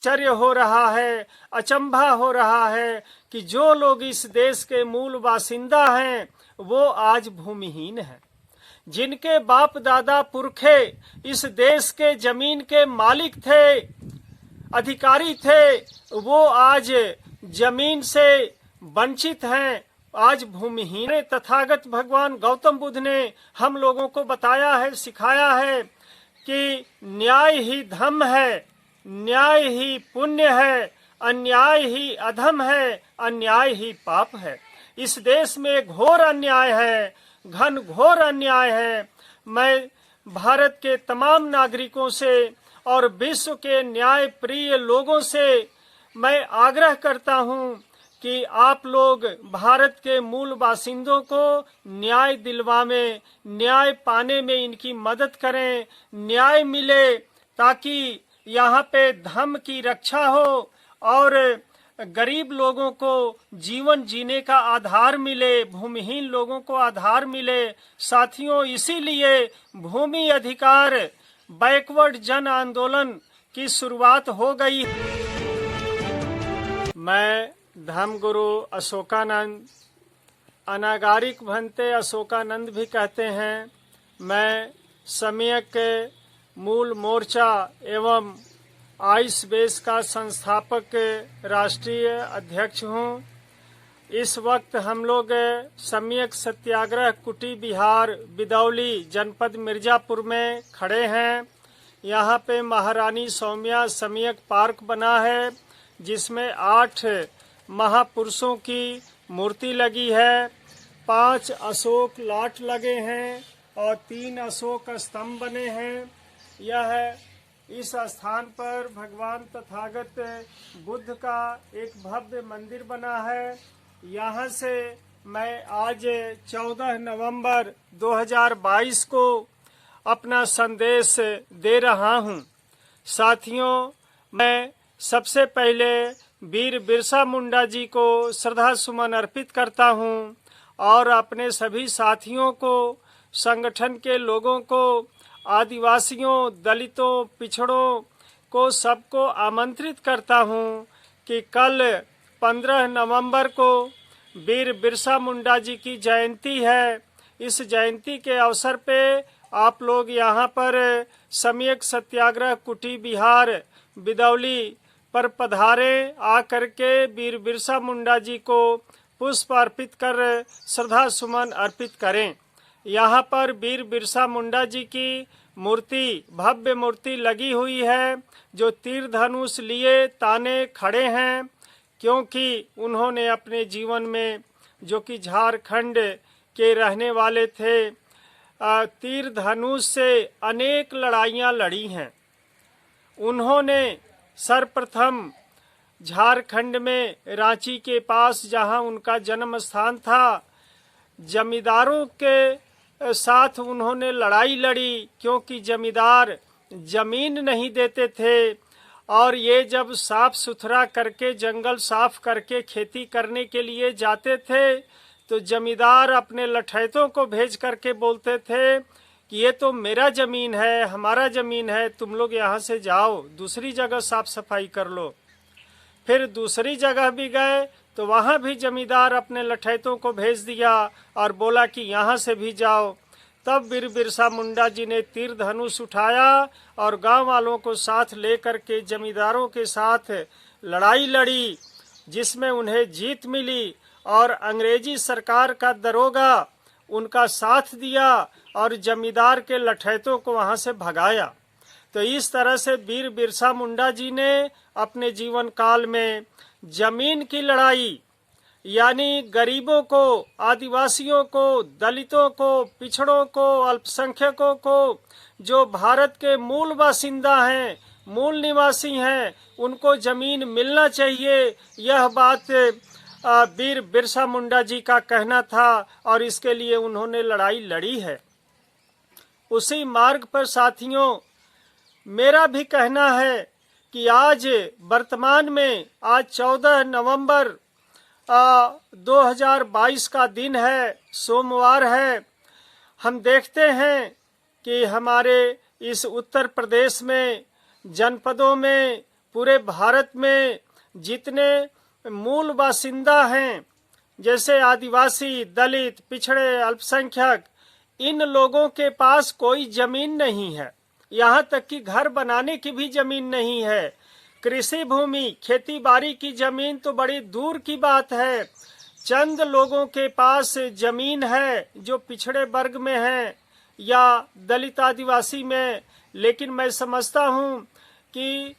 आश्चर्य हो रहा है, अचंभा हो रहा है कि जो लोग इस देश के मूल बासिंदा हैं वो आज भूमिहीन हैं। जिनके बाप दादा पुरखे इस देश के जमीन के मालिक थे, अधिकारी थे, वो आज जमीन से वंचित हैं, आज भूमिहीन। तथागत भगवान गौतम बुद्ध ने हम लोगों को बताया है, सिखाया है कि न्याय ही धर्म है, न्याय ही पुण्य है, अन्याय ही अधम है, अन्याय ही पाप है। इस देश में घोर अन्याय है, घन घोर अन्याय है। मैं भारत के तमाम नागरिकों से और विश्व के न्याय प्रिय लोगों से मैं आग्रह करता हूं कि आप लोग भारत के मूल बासिंदों को न्याय दिलवाएं, न्याय पाने में इनकी मदद करें, न्याय मिले ताकि यहाँ पे धर्म की रक्षा हो और गरीब लोगों को जीवन जीने का आधार मिले, भूमिहीन लोगों को आधार मिले। साथियों, इसीलिए भूमि अधिकार बैकवर्ड जन आंदोलन की शुरुआत हो गई। मैं धर्मगुरु अशोकानंद, अनागारिक भंते अशोकानंद भी कहते हैं, मैं सम्यक के मूल मोर्चा एवं आइस बेस का संस्थापक राष्ट्रीय अध्यक्ष हूं। इस वक्त हम लोग सम्यक सत्याग्रह कुटी बिहार बिदौली जनपद मिर्जापुर में खड़े हैं। यहाँ पे महारानी सौम्या सम्यक पार्क बना है जिसमें 8 महापुरुषों की मूर्ति लगी है, 5 अशोक लाट लगे हैं और 3 अशोक स्तंभ बने हैं। यह इस स्थान पर भगवान तथागत बुद्ध का एक भव्य मंदिर बना है। यहाँ से मैं आज 14 नवंबर 2022 को अपना संदेश दे रहा हूँ। साथियों, मैं सबसे पहले वीर बिरसा मुंडा जी को श्रद्धा सुमन अर्पित करता हूँ और अपने सभी साथियों को, संगठन के लोगों को, आदिवासियों, दलितों, पिछड़ों को सबको आमंत्रित करता हूँ कि कल 15 नवंबर को वीर बिरसा मुंडा जी की जयंती है। इस जयंती के अवसर पे आप लोग यहाँ पर सम्यक सत्याग्रह कुटी बिहार बिदौली पर पधारें, आकर के वीर बिरसा मुंडा जी को पुष्प अर्पित कर श्रद्धा सुमन अर्पित करें। यहाँ पर वीर बिरसा मुंडा जी की मूर्ति, भव्य मूर्ति लगी हुई है जो तीर धनुष लिए ताने खड़े हैं, क्योंकि उन्होंने अपने जीवन में, जो कि झारखंड के रहने वाले थे, तीर धनुष से अनेक लड़ाइयाँ लड़ी हैं। उन्होंने सर्वप्रथम झारखंड में रांची के पास, जहाँ उनका जन्म स्थान था, जमींदारों के साथ उन्होंने लड़ाई लड़ी, क्योंकि जमींदार जमीन नहीं देते थे और ये जब साफ सुथरा करके, जंगल साफ करके खेती करने के लिए जाते थे तो जमींदार अपने लठैतों को भेज करके बोलते थे कि ये तो मेरा जमीन है, हमारा जमीन है, तुम लोग यहाँ से जाओ, दूसरी जगह साफ सफाई कर लो। फिर दूसरी जगह भी गए तो वहाँ भी जमींदार अपने लठैतों को भेज दिया और बोला कि यहाँ से भी जाओ। तब वीर बिरसा मुंडा जी ने तीर धनुष उठाया और गांव वालों को साथ लेकर के जमींदारों के साथ लड़ाई लड़ी, जिसमें उन्हें जीत मिली और अंग्रेजी सरकार का दरोगा उनका साथ दिया और जमींदार के लठैतों को वहाँ से भगाया। तो इस तरह से वीर बिरसा मुंडा जी ने अपने जीवन काल में जमीन की लड़ाई, यानी गरीबों को, आदिवासियों को, दलितों को, पिछड़ों को, अल्पसंख्यकों को, जो भारत के मूल बासिंदा हैं, मूल निवासी हैं, उनको जमीन मिलना चाहिए, यह बात वीर बिरसा मुंडा जी का कहना था और इसके लिए उन्होंने लड़ाई लड़ी है। उसी मार्ग पर साथियों, मेरा भी कहना है कि आज वर्तमान में, आज 14 नवंबर 2022 का दिन है, सोमवार है। हम देखते हैं कि हमारे इस उत्तर प्रदेश में जनपदों में पूरे भारत में जितने मूल बासिंदा हैं, जैसे आदिवासी, दलित, पिछड़े, अल्पसंख्यक, इन लोगों के पास कोई जमीन नहीं है। यहाँ तक कि घर बनाने की भी जमीन नहीं है। कृषि भूमि, खेती बाड़ी की जमीन तो बड़ी दूर की बात है। चंद लोगों के पास जमीन है जो पिछड़े वर्ग में है या दलित आदिवासी में, लेकिन मैं समझता हूँ कि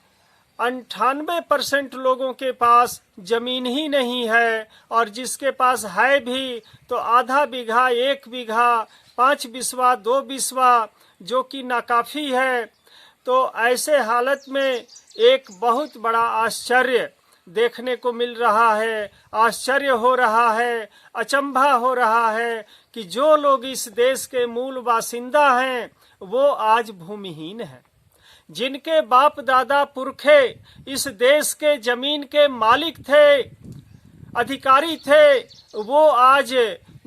98% लोगों के पास जमीन ही नहीं है, और जिसके पास है भी तो आधा बीघा, 1 बीघा, 5 बिस्वा, 2 बिस्वा, जो कि नाकाफी है। तो ऐसे हालत में एक बहुत बड़ा आश्चर्य देखने को मिल रहा है, आश्चर्य हो रहा है, अचंभा हो रहा है कि जो लोग इस देश के मूल बासिंदा हैं वो आज भूमिहीन हैं। जिनके बाप दादा पुरखे इस देश के जमीन के मालिक थे, अधिकारी थे, वो आज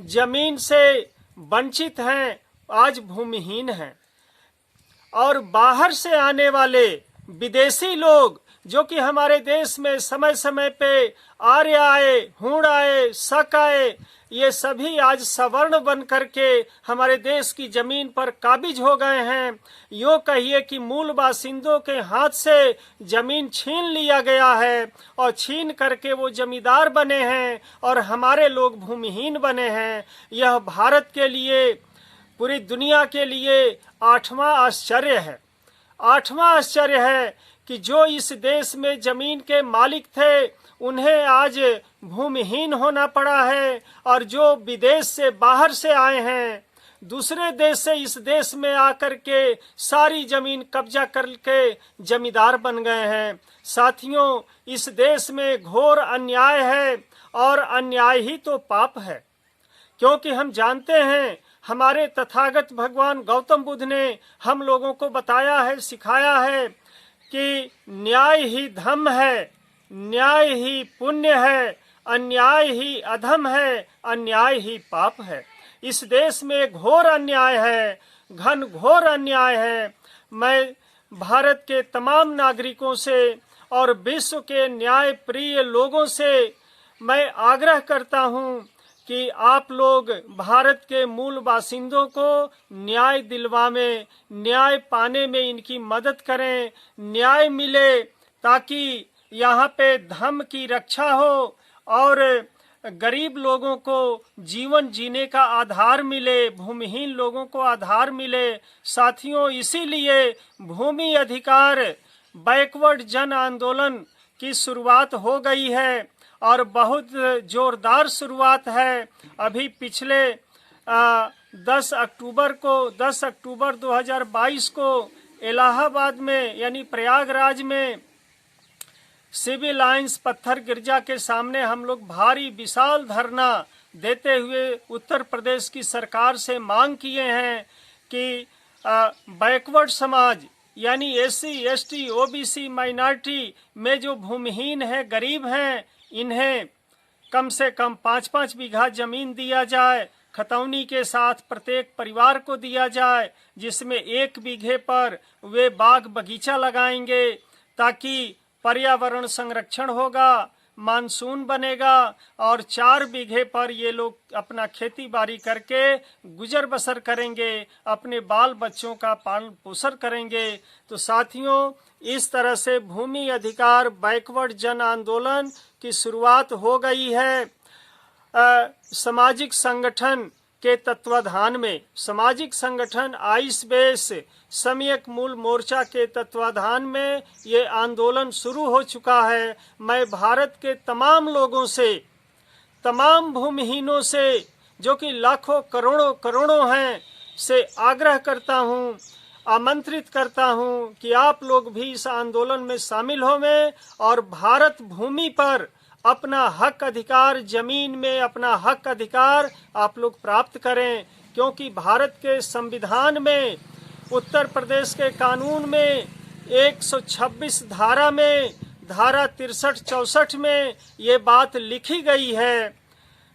जमीन से वंचित हैं, आज भूमिहीन हैं। और बाहर से आने वाले विदेशी लोग जो कि हमारे देश में समय समय पे आर्य आए, हूण आए, शक आए, ये सभी आज सवर्ण बन करके हमारे देश की जमीन पर काबिज हो गए हैं। यो कहिए कि मूल बासिंदों के हाथ से जमीन छीन लिया गया है और छीन करके वो जमींदार बने हैं और हमारे लोग भूमिहीन बने हैं। यह भारत के लिए, पूरी दुनिया के लिए 8वां आश्चर्य है। 8वां आश्चर्य है कि जो इस देश में जमीन के मालिक थे उन्हें आज भूमिहीन होना पड़ा है, और जो विदेश से, बाहर से आए हैं, दूसरे देश से इस देश में आकर के सारी जमीन कब्जा करके जमींदार बन गए हैं। साथियों, इस देश में घोर अन्याय है, और अन्याय ही तो पाप है, क्योंकि हम जानते हैं हमारे तथागत भगवान गौतम बुद्ध ने हम लोगों को बताया है, सिखाया है कि न्याय ही धर्म है, न्याय ही पुण्य है, अन्याय ही अधम है, अन्याय ही पाप है। इस देश में घोर अन्याय है, घन घोर अन्याय है। मैं भारत के तमाम नागरिकों से और विश्व के न्याय प्रिय लोगों से मैं आग्रह करता हूं कि आप लोग भारत के मूल बासिंदों को न्याय दिलवाने, न्याय पाने में इनकी मदद करें, न्याय मिले, ताकि यहाँ पे धर्म की रक्षा हो और गरीब लोगों को जीवन जीने का आधार मिले, भूमिहीन लोगों को आधार मिले। साथियों, इसीलिए भूमि अधिकार बैकवर्ड जन आंदोलन की शुरुआत हो गई है, और बहुत जोरदार शुरुआत है। अभी पिछले 10 अक्टूबर 2022 को इलाहाबाद में, यानी प्रयागराज में, सिविल लाइंस पत्थर गिरजा के सामने हम लोग भारी विशाल धरना देते हुए उत्तर प्रदेश की सरकार से मांग किए हैं कि बैकवर्ड समाज यानी SC, ST, OBC, माइनॉरिटी में जो भूमिहीन है, गरीब हैं, इन्हें कम से कम 5-5 बीघा जमीन दिया जाए, खतौनी के साथ प्रत्येक परिवार को दिया जाए, जिसमें 1 बीघे पर वे बाग बगीचा लगाएंगे, ताकि पर्यावरण संरक्षण होगा, मानसून बनेगा, और 4 बीघे पर ये लोग अपना खेती बाड़ी करके गुजर बसर करेंगे, अपने बाल बच्चों का पालन पोषण करेंगे। तो साथियों, इस तरह से भूमि अधिकार बैकवर्ड जन आंदोलन की शुरुआत हो गई है। सामाजिक संगठन के तत्वाधान में, सामाजिक संगठन आइसबेस सम्यक मूल मोर्चा के तत्वाधान में ये आंदोलन शुरू हो चुका है। मैं भारत के तमाम लोगों से, तमाम भूमिहीनों से, जो कि लाखों करोड़ों हैं, से आग्रह करता हूँ, आमंत्रित करता हूँ कि आप लोग भी इस आंदोलन में शामिल होवें और भारत भूमि पर अपना हक अधिकार, जमीन में अपना हक अधिकार आप लोग प्राप्त करें। क्योंकि भारत के संविधान में, उत्तर प्रदेश के कानून में 126 धारा में, धारा 63-64 में ये बात लिखी गई है,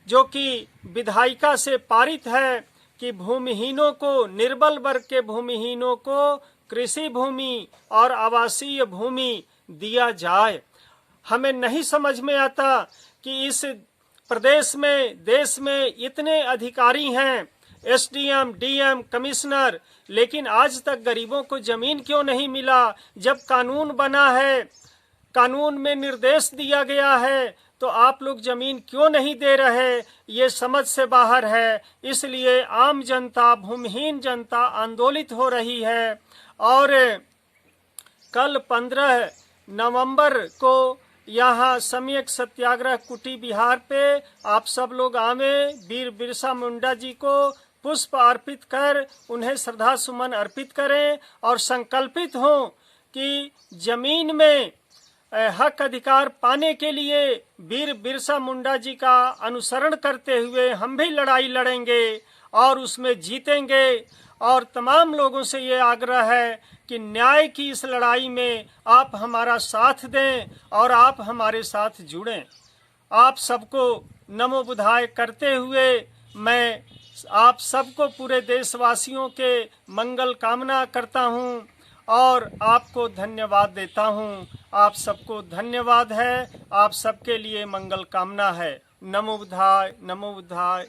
जो कि विधायिका से पारित है, कि भूमिहीनों को, निर्बल वर्ग के भूमिहीनों को कृषि भूमि और आवासीय भूमि दिया जाए। हमें नहीं समझ में आता कि इस प्रदेश में, देश में इतने अधिकारी हैं, एसडीएम, डीएम, कमिश्नर, लेकिन आज तक गरीबों को जमीन क्यों नहीं मिला? जब कानून बना है, कानून में निर्देश दिया गया है, तो आप लोग जमीन क्यों नहीं दे रहे? ये समझ से बाहर है। इसलिए आम जनता, भूमिहीन जनता आंदोलित हो रही है। और कल 15 नवंबर को यहाँ सम्यक सत्याग्रह कुटी बिहार पे आप सब लोग आवे, वीर बिरसा मुंडा जी को पुष्प अर्पित कर उन्हें श्रद्धा सुमन अर्पित करें और संकल्पित हों कि जमीन में हक अधिकार पाने के लिए वीर बिरसा मुंडा जी का अनुसरण करते हुए हम भी लड़ाई लड़ेंगे और उसमें जीतेंगे। और तमाम लोगों से ये आग्रह है कि न्याय की इस लड़ाई में आप हमारा साथ दें और आप हमारे साथ जुड़ें। आप सबको नमो बुधाय करते हुए मैं आप सबको, पूरे देशवासियों के मंगल कामना करता हूं और आपको धन्यवाद देता हूं। आप सबको धन्यवाद है, आप सबके लिए मंगल कामना है। नमो बुधाय, नमो बुधाय।